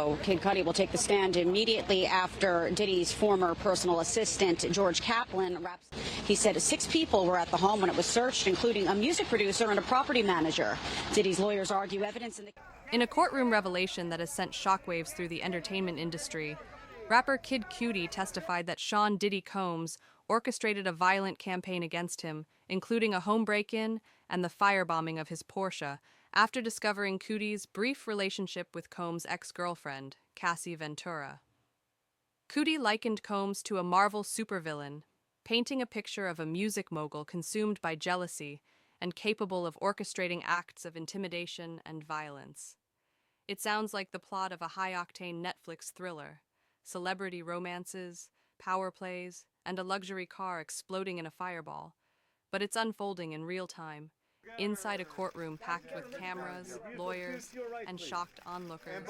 So Kid Cudi will take the stand immediately after Diddy's former personal assistant, George Kaplan, raps. He said 6 people were at the home when it was searched, including a music producer and a property manager. Diddy's lawyers argue evidence In a courtroom revelation that has sent shockwaves through the entertainment industry, rapper Kid Cudi testified that Sean Diddy Combs orchestrated a violent campaign against him, including a home break-in and the firebombing of his Porsche, after discovering Cudi's brief relationship with Combs' ex-girlfriend, Cassie Ventura. Cudi likened Combs to a Marvel supervillain, painting a picture of a music mogul consumed by jealousy and capable of orchestrating acts of intimidation and violence. It sounds like the plot of a high-octane Netflix thriller: celebrity romances, power plays, and a luxury car exploding in a fireball. But it's unfolding in real time, inside a courtroom packed with cameras, lawyers, and shocked onlookers.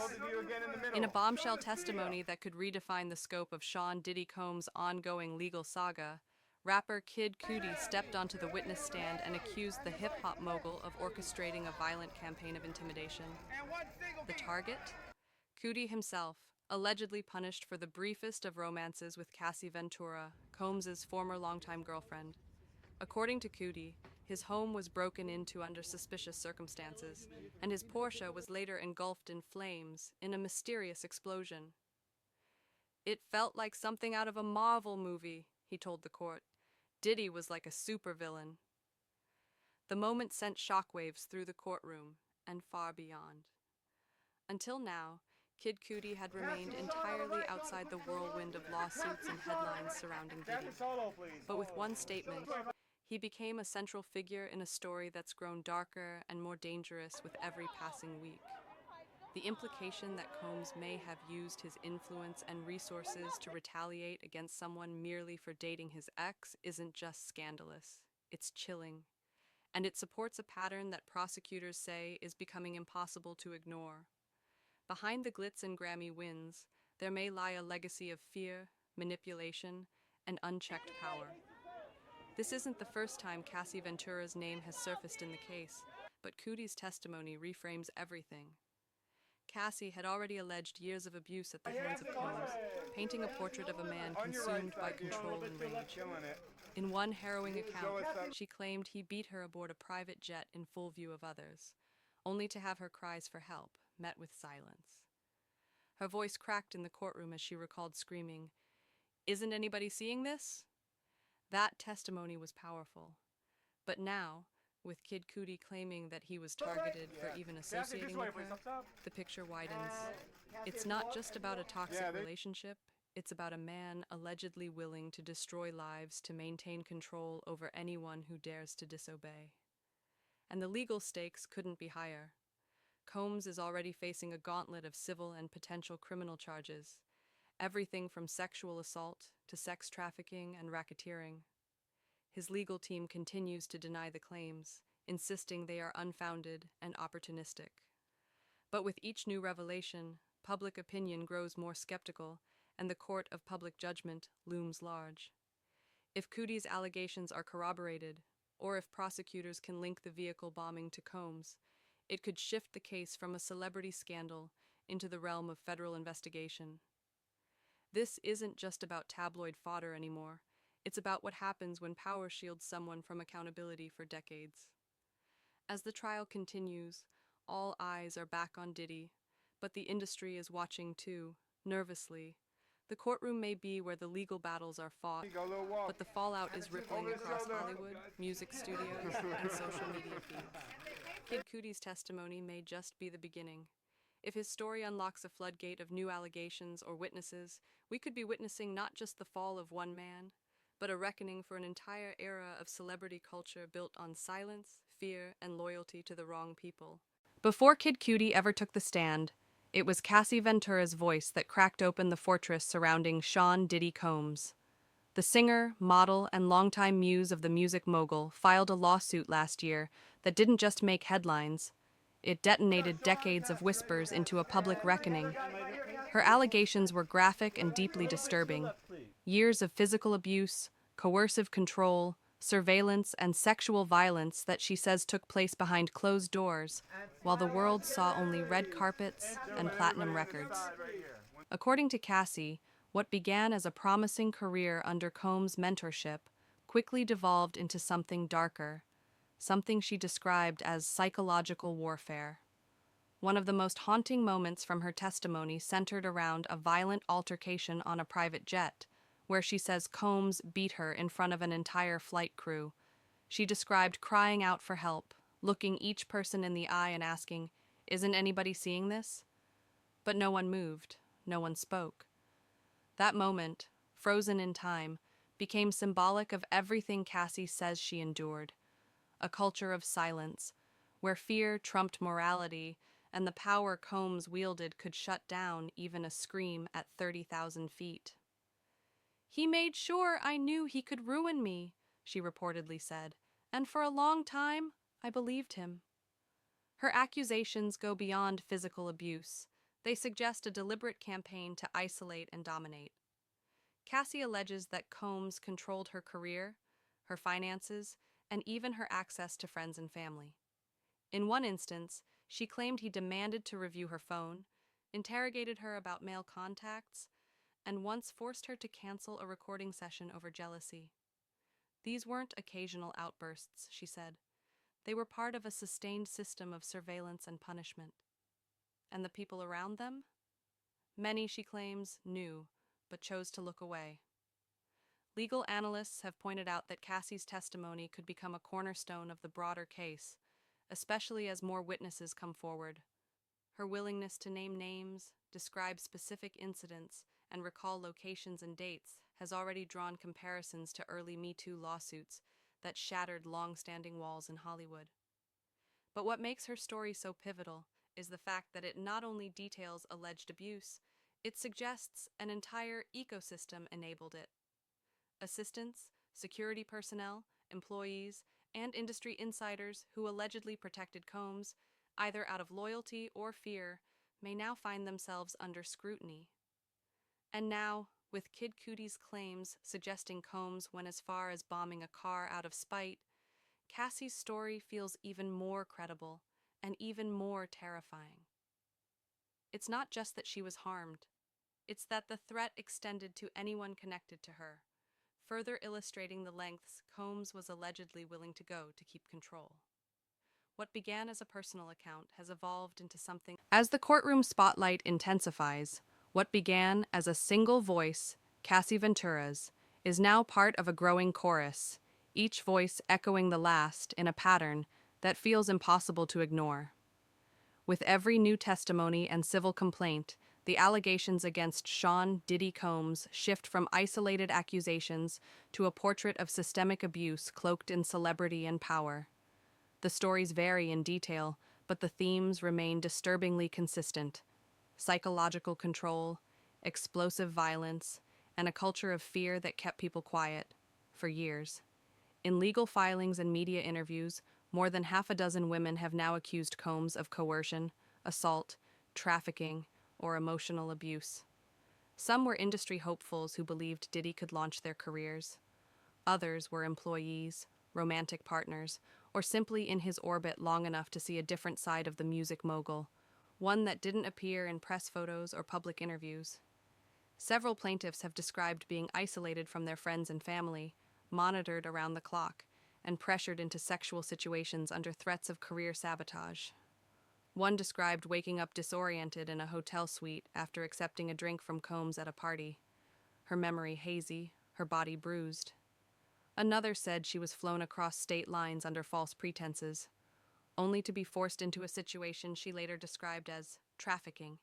In a bombshell testimony that could redefine the scope of Sean Diddy Combs' ongoing legal saga, rapper Kid Cudi stepped onto the witness stand and accused the hip-hop mogul of orchestrating a violent campaign of intimidation. The target? Cudi himself, allegedly punished for the briefest of romances with Cassie Ventura, Combs' former longtime girlfriend. According to Cudi, his home was broken into under suspicious circumstances, and his Porsche was later engulfed in flames in a mysterious explosion. "It felt like something out of a Marvel movie," he told the court. "Diddy was like a supervillain." The moment sent shockwaves through the courtroom and far beyond. Until now, Kid Cudi had remained entirely outside the whirlwind of lawsuits and headlines surrounding Diddy. But with one statement, he became a central figure in a story that's grown darker and more dangerous with every passing week. The implication that Combs may have used his influence and resources to retaliate against someone merely for dating his ex isn't just scandalous, it's chilling. And it supports a pattern that prosecutors say is becoming impossible to ignore. Behind the glitz and Grammy wins, there may lie a legacy of fear, manipulation, and unchecked power. This isn't the first time Cassie Ventura's name has surfaced in the case, but Cudi's testimony reframes everything. Cassie had already alleged years of abuse at the hands of Combs, painting a portrait of a man consumed by control and rage. In one harrowing account, she claimed he beat her aboard a private jet in full view of others, only to have her cries for help met with silence. Her voice cracked in the courtroom as she recalled screaming, "Isn't anybody seeing this?" That testimony was powerful. But now, with Kid Cudi claiming that he was targeted for even associating with her, the picture widens. It's not just about a toxic relationship, it's about a man allegedly willing to destroy lives to maintain control over anyone who dares to disobey. And the legal stakes couldn't be higher. Combs is already facing a gauntlet of civil and potential criminal charges, everything from sexual assault to sex trafficking and racketeering. His legal team continues to deny the claims, insisting they are unfounded and opportunistic. But with each new revelation, public opinion grows more skeptical, and the court of public judgment looms large. If Cudi's allegations are corroborated, or if prosecutors can link the vehicle bombing to Combs, it could shift the case from a celebrity scandal into the realm of federal investigation. This isn't just about tabloid fodder anymore. It's about what happens when power shields someone from accountability for decades. As the trial continues, all eyes are back on Diddy, but the industry is watching too, nervously. The courtroom may be where the legal battles are fought, but the fallout is rippling across Hollywood, music studios, and social media feeds. Kid Cudi's testimony may just be the beginning. If his story unlocks a floodgate of new allegations or witnesses, we could be witnessing not just the fall of one man, but a reckoning for an entire era of celebrity culture built on silence, fear, and loyalty to the wrong people. Before Kid Cudi ever took the stand, it was Cassie Ventura's voice that cracked open the fortress surrounding Sean Diddy Combs. The singer, model, and longtime muse of the music mogul filed a lawsuit last year that didn't just make headlines. It detonated decades of whispers into a public reckoning. Her allegations were graphic and deeply disturbing. Years of physical abuse, coercive control, surveillance, and sexual violence that she says took place behind closed doors, while the world saw only red carpets and platinum records. According to Cassie, what began as a promising career under Combs' mentorship quickly devolved into something darker, something she described as psychological warfare. One of the most haunting moments from her testimony centered around a violent altercation on a private jet, where she says Combs beat her in front of an entire flight crew. She described crying out for help, looking each person in the eye and asking, "Isn't anybody seeing this?" But no one moved, no one spoke. That moment, frozen in time, became symbolic of everything Cassie says she endured. A culture of silence, where fear trumped morality and the power Combs wielded could shut down even a scream at 30,000 feet. "He made sure I knew he could ruin me," she reportedly said, "and for a long time, I believed him." Her accusations go beyond physical abuse. They suggest a deliberate campaign to isolate and dominate. Cassie alleges that Combs controlled her career, her finances, and even her access to friends and family. In one instance, she claimed he demanded to review her phone, interrogated her about male contacts, and once forced her to cancel a recording session over jealousy. These weren't occasional outbursts, she said. They were part of a sustained system of surveillance and punishment. And the people around them? Many, she claims, knew, but chose to look away. Legal analysts have pointed out that Cassie's testimony could become a cornerstone of the broader case, especially as more witnesses come forward. Her willingness to name names, describe specific incidents, and recall locations and dates has already drawn comparisons to early Me Too lawsuits that shattered long-standing walls in Hollywood. But what makes her story so pivotal is the fact that it not only details alleged abuse, it suggests an entire ecosystem enabled it. Assistants, security personnel, employees, and industry insiders who allegedly protected Combs, either out of loyalty or fear, may now find themselves under scrutiny. And now, with Kid Cudi's claims suggesting Combs went as far as bombing a car out of spite, Cassie's story feels even more credible and even more terrifying. It's not just that she was harmed, it's that the threat extended to anyone connected to her, further illustrating the lengths Combs was allegedly willing to go to keep control. What began as a personal account has evolved into something. As the courtroom spotlight intensifies, what began as a single voice, Cassie Ventura's, is now part of a growing chorus, each voice echoing the last in a pattern that feels impossible to ignore. With every new testimony and civil complaint, the allegations against Sean Diddy Combs shift from isolated accusations to a portrait of systemic abuse cloaked in celebrity and power. The stories vary in detail, but the themes remain disturbingly consistent: psychological control, explosive violence, and a culture of fear that kept people quiet for years. In legal filings and media interviews, more than half a dozen women have now accused Combs of coercion, assault, trafficking, or emotional abuse. Some were industry hopefuls who believed Diddy could launch their careers. Others were employees, romantic partners, or simply in his orbit long enough to see a different side of the music mogul, one that didn't appear in press photos or public interviews. Several plaintiffs have described being isolated from their friends and family, monitored around the clock, and pressured into sexual situations under threats of career sabotage. One described waking up disoriented in a hotel suite after accepting a drink from Combs at a party, her memory hazy, her body bruised. Another said she was flown across state lines under false pretenses, only to be forced into a situation she later described as trafficking.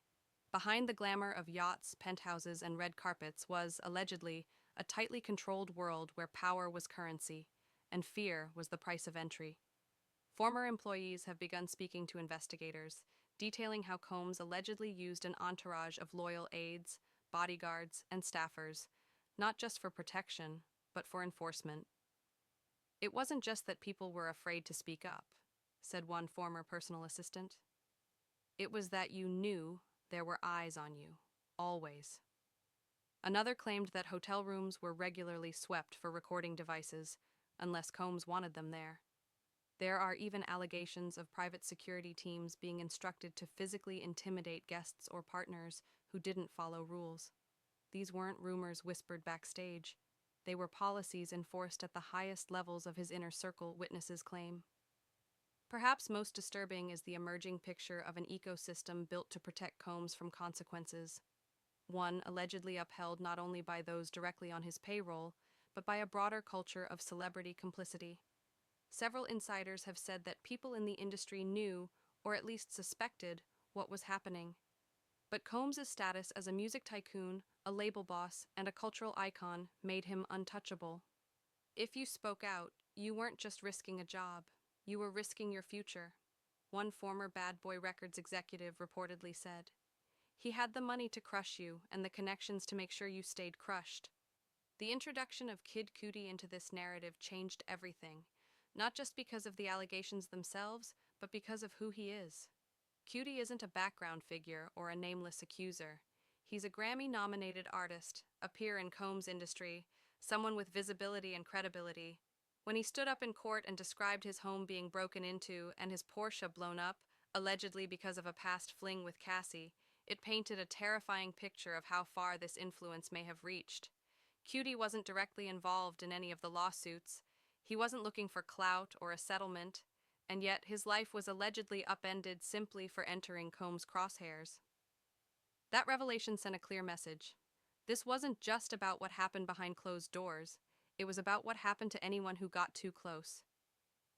Behind the glamour of yachts, penthouses, and red carpets was, allegedly, a tightly controlled world where power was currency, and fear was the price of entry. Former employees have begun speaking to investigators, detailing how Combs allegedly used an entourage of loyal aides, bodyguards, and staffers, not just for protection, but for enforcement. "It wasn't just that people were afraid to speak up," said one former personal assistant. "It was that you knew there were eyes on you, always." Another claimed that hotel rooms were regularly swept for recording devices, unless Combs wanted them there. There are even allegations of private security teams being instructed to physically intimidate guests or partners who didn't follow rules. These weren't rumors whispered backstage. They were policies enforced at the highest levels of his inner circle, witnesses claim. Perhaps most disturbing is the emerging picture of an ecosystem built to protect Combs from consequences. One allegedly upheld not only by those directly on his payroll, but by a broader culture of celebrity complicity. Several insiders have said that people in the industry knew, or at least suspected, what was happening. But Combs' status as a music tycoon, a label boss, and a cultural icon made him untouchable. If you spoke out, you weren't just risking a job, you were risking your future, one former Bad Boy Records executive reportedly said. He had the money to crush you and the connections to make sure you stayed crushed. The introduction of Kid Cudi into this narrative changed everything, not just because of the allegations themselves, but because of who he is. Cudi isn't a background figure or a nameless accuser. He's a Grammy-nominated artist, a peer in Combs' industry, someone with visibility and credibility. When he stood up in court and described his home being broken into and his Porsche blown up, allegedly because of a past fling with Cassie, it painted a terrifying picture of how far this influence may have reached. Cudi wasn't directly involved in any of the lawsuits. He wasn't looking for clout or a settlement, and yet his life was allegedly upended simply for entering Combs' crosshairs. That revelation sent a clear message. This wasn't just about what happened behind closed doors. It was about what happened to anyone who got too close.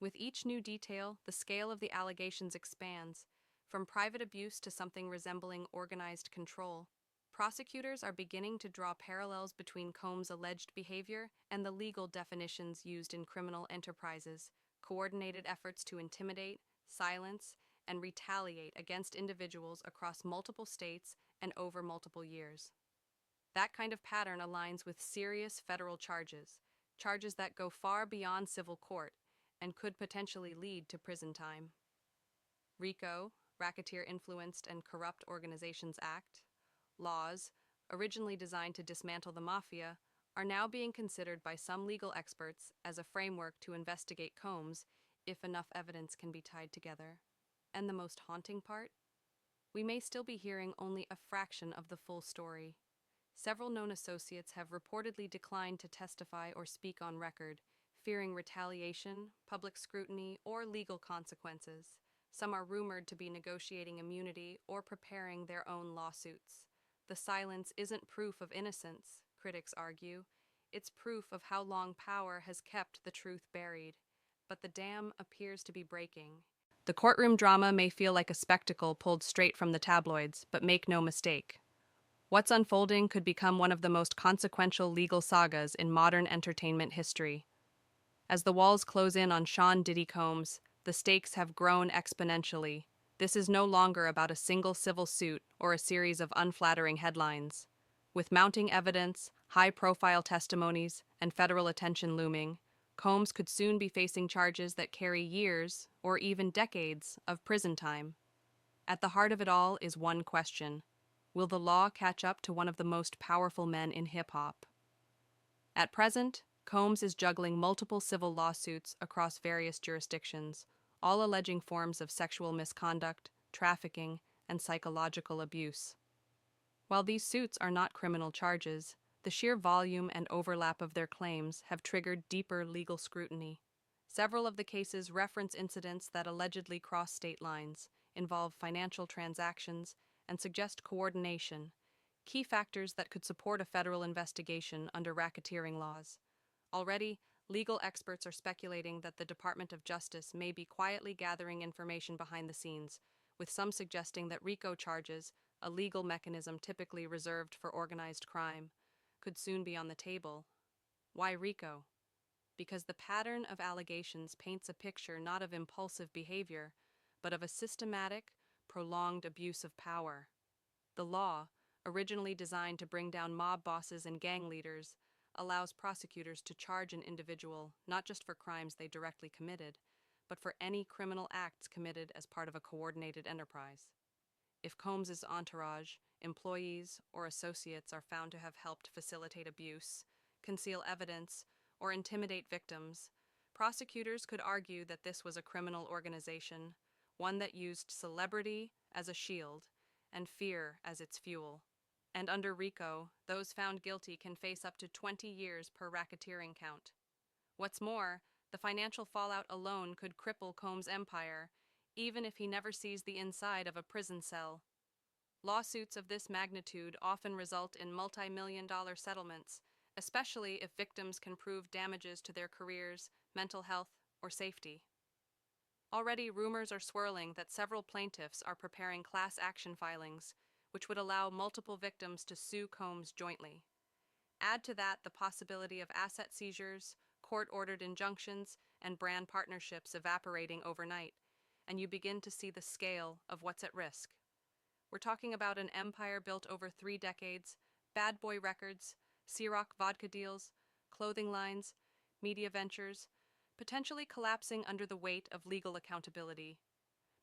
With each new detail, the scale of the allegations expands, from private abuse to something resembling organized control. Prosecutors are beginning to draw parallels between Combs' alleged behavior and the legal definitions used in criminal enterprises, coordinated efforts to intimidate, silence, and retaliate against individuals across multiple states and over multiple years. That kind of pattern aligns with serious federal charges, charges that go far beyond civil court and could potentially lead to prison time. RICO, Racketeer Influenced and Corrupt Organizations Act, laws, originally designed to dismantle the mafia, are now being considered by some legal experts as a framework to investigate Combs if enough evidence can be tied together. And the most haunting part? We may still be hearing only a fraction of the full story. Several known associates have reportedly declined to testify or speak on record, fearing retaliation, public scrutiny, or legal consequences. Some are rumored to be negotiating immunity or preparing their own lawsuits. The silence isn't proof of innocence, critics argue. It's proof of how long power has kept the truth buried. But the dam appears to be breaking. The courtroom drama may feel like a spectacle pulled straight from the tabloids, but make no mistake. What's unfolding could become one of the most consequential legal sagas in modern entertainment history. As the walls close in on Sean Diddy Combs, the stakes have grown exponentially. This is no longer about a single civil suit or a series of unflattering headlines. With mounting evidence, high-profile testimonies, and federal attention looming, Combs could soon be facing charges that carry years, or even decades, of prison time. At the heart of it all is one question. Will the law catch up to one of the most powerful men in hip-hop? At present, Combs is juggling multiple civil lawsuits across various jurisdictions, all alleging forms of sexual misconduct, trafficking, and psychological abuse. While these suits are not criminal charges, the sheer volume and overlap of their claims have triggered deeper legal scrutiny. Several of the cases reference incidents that allegedly cross state lines, involve financial transactions, and suggest coordination, key factors that could support a federal investigation under racketeering laws. Already, legal experts are speculating that the Department of Justice may be quietly gathering information behind the scenes, with some suggesting that RICO charges, a legal mechanism typically reserved for organized crime, could soon be on the table. Why RICO? Because the pattern of allegations paints a picture not of impulsive behavior, but of a systematic, prolonged abuse of power. The law, originally designed to bring down mob bosses and gang leaders, allows prosecutors to charge an individual not just for crimes they directly committed, but for any criminal acts committed as part of a coordinated enterprise. If Combs' entourage, employees, or associates are found to have helped facilitate abuse, conceal evidence, or intimidate victims, Prosecutors could argue that this was a criminal organization, one that used celebrity as a shield and fear as its fuel. And under RICO, those found guilty can face up to 20 years per racketeering count. What's more, the financial fallout alone could cripple Combs' empire, even if he never sees the inside of a prison cell. Lawsuits of this magnitude often result in multi-million-dollar settlements, especially if victims can prove damages to their careers, mental health, or safety. Already, rumors are swirling that several plaintiffs are preparing class action filings, which would allow multiple victims to sue Combs jointly. Add to that the possibility of asset seizures, court-ordered injunctions, and brand partnerships evaporating overnight, and you begin to see the scale of what's at risk. We're talking about an empire built over 3 decades, bad boy records, Ciroc vodka deals, clothing lines, media ventures, potentially collapsing under the weight of legal accountability.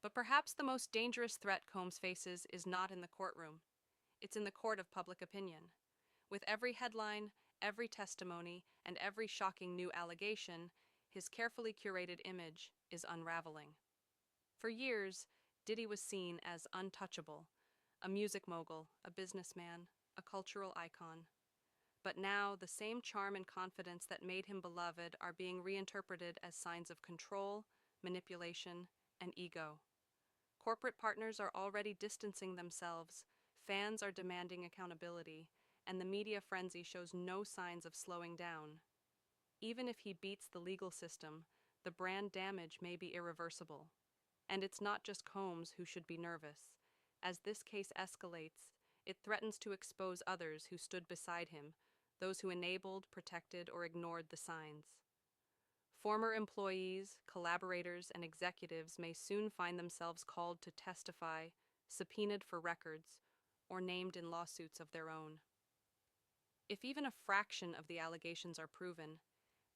But perhaps the most dangerous threat Combs faces is not in the courtroom. It's in the court of public opinion. With every headline, every testimony, and every shocking new allegation, his carefully curated image is unraveling. For years, Diddy was seen as untouchable, a music mogul, a businessman, a cultural icon. But now, the same charm and confidence that made him beloved are being reinterpreted as signs of control, manipulation, and ego. Corporate partners are already distancing themselves, fans are demanding accountability, and the media frenzy shows no signs of slowing down. Even if he beats the legal system, the brand damage may be irreversible. And it's not just Combs who should be nervous. As this case escalates, it threatens to expose others who stood beside him, those who enabled, protected, or ignored the signs. Former employees, collaborators, and executives may soon find themselves called to testify, subpoenaed for records, or named in lawsuits of their own. If even a fraction of the allegations are proven,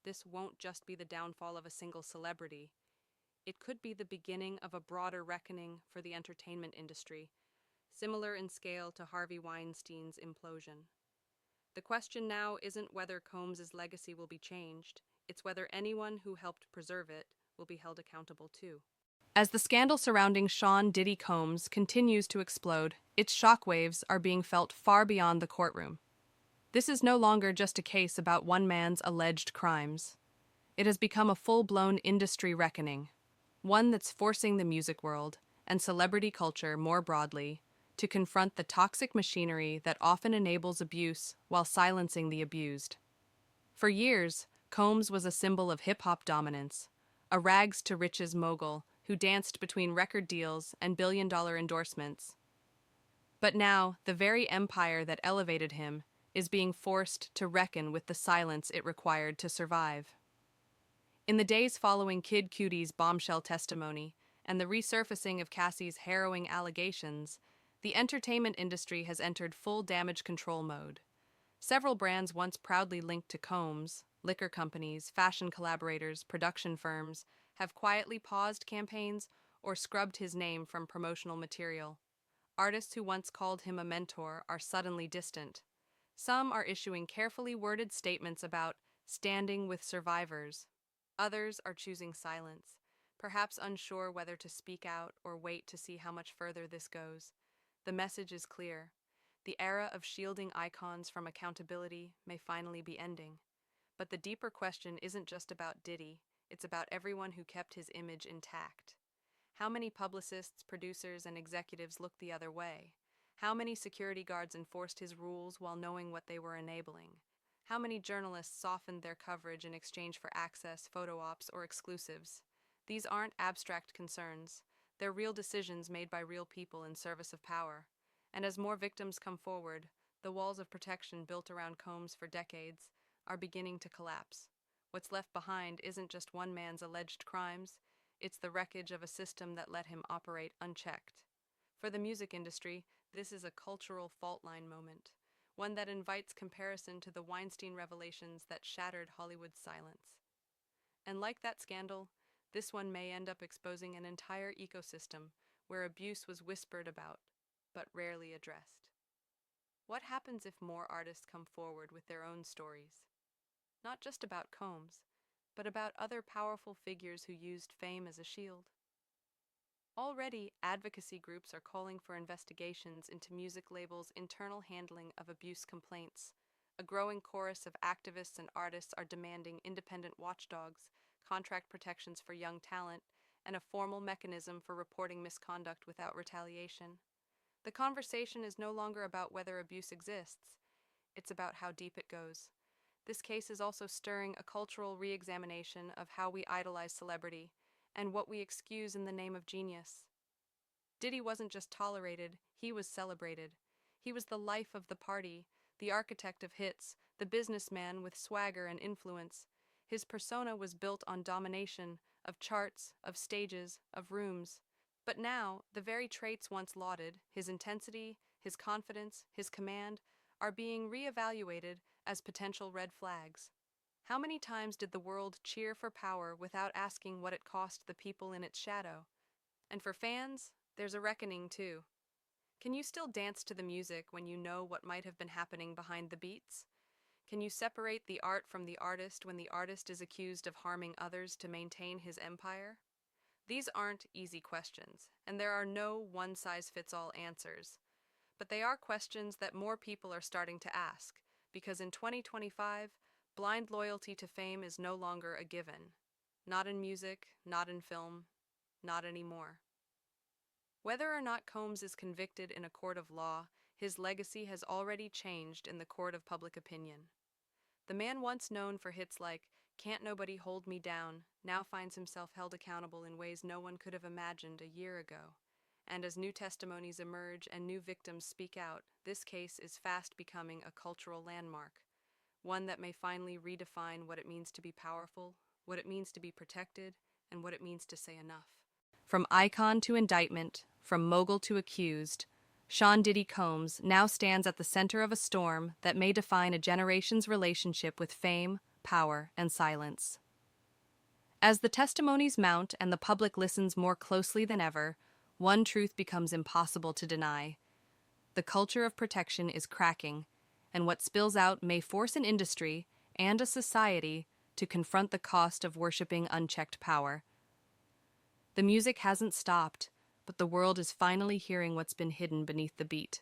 this won't just be the downfall of a single celebrity. It could be the beginning of a broader reckoning for the entertainment industry, similar in scale to Harvey Weinstein's implosion. The question now isn't whether Combs' legacy will be changed, it's whether anyone who helped preserve it will be held accountable too. As the scandal surrounding Sean Diddy Combs continues to explode, its shockwaves are being felt far beyond the courtroom. This is no longer just a case about one man's alleged crimes. It has become a full-blown industry reckoning, one that's forcing the music world, and celebrity culture more broadly, to confront the toxic machinery that often enables abuse while silencing the abused. For years, Combs was a symbol of hip-hop dominance, a rags-to-riches mogul who danced between record deals and billion-dollar endorsements. But now, the very empire that elevated him is being forced to reckon with the silence it required to survive. In the days following Kid Cudi's bombshell testimony and the resurfacing of Cassie's harrowing allegations, the entertainment industry has entered full damage control mode. Several brands once proudly linked to Combs, liquor companies, fashion collaborators, production firms, have quietly paused campaigns or scrubbed his name from promotional material. Artists who once called him a mentor are suddenly distant. Some are issuing carefully worded statements about standing with survivors. Others are choosing silence, perhaps unsure whether to speak out or wait to see how much further this goes. The message is clear. The era of shielding icons from accountability may finally be ending. But the deeper question isn't just about Diddy, it's about everyone who kept his image intact. How many publicists, producers, and executives looked the other way? How many security guards enforced his rules while knowing what they were enabling? How many journalists softened their coverage in exchange for access, photo ops, or exclusives? These aren't abstract concerns. They're real decisions made by real people in service of power. And as more victims come forward, the walls of protection built around Combs for decades are beginning to collapse. What's left behind isn't just one man's alleged crimes, it's the wreckage of a system that let him operate unchecked. For the music industry, this is a cultural fault line moment, one that invites comparison to the Weinstein revelations that shattered Hollywood's silence. And like that scandal, this one may end up exposing an entire ecosystem where abuse was whispered about, but rarely addressed. What happens if more artists come forward with their own stories? Not just about Combs, but about other powerful figures who used fame as a shield. Already, advocacy groups are calling for investigations into music labels' internal handling of abuse complaints. A growing chorus of activists and artists are demanding independent watchdogs, contract protections for young talent, and a formal mechanism for reporting misconduct without retaliation. The conversation is no longer about whether abuse exists, it's about how deep it goes. This case is also stirring a cultural re-examination of how we idolize celebrity and what we excuse in the name of genius. Diddy wasn't just tolerated, he was celebrated. He was the life of the party, the architect of hits, the businessman with swagger and influence. His persona was built on domination, of charts, of stages, of rooms. But now, the very traits once lauded, his intensity, his confidence, his command, are being re-evaluated as potential red flags. How many times did the world cheer for power without asking what it cost the people in its shadow? And for fans, there's a reckoning too. Can you still dance to the music when you know what might have been happening behind the beats? Can you separate the art from the artist when the artist is accused of harming others to maintain his empire? These aren't easy questions, and there are no one-size-fits-all answers. But they are questions that more people are starting to ask, because in 2025, blind loyalty to fame is no longer a given. Not in music, not in film, not anymore. Whether or not Combs is convicted in a court of law, his legacy has already changed in the court of public opinion. The man once known for hits like "Can't Nobody Hold Me Down" now finds himself held accountable in ways no one could have imagined a year ago. And as new testimonies emerge and new victims speak out, this case is fast becoming a cultural landmark, one that may finally redefine what it means to be powerful, what it means to be protected, and what it means to say enough. From icon to indictment, from mogul to accused, Sean Diddy Combs now stands at the center of a storm that may define a generation's relationship with fame, power, and silence. As the testimonies mount and the public listens more closely than ever, one truth becomes impossible to deny. The culture of protection is cracking, and what spills out may force an industry and a society to confront the cost of worshiping unchecked power. The music hasn't stopped, but the world is finally hearing what's been hidden beneath the beat.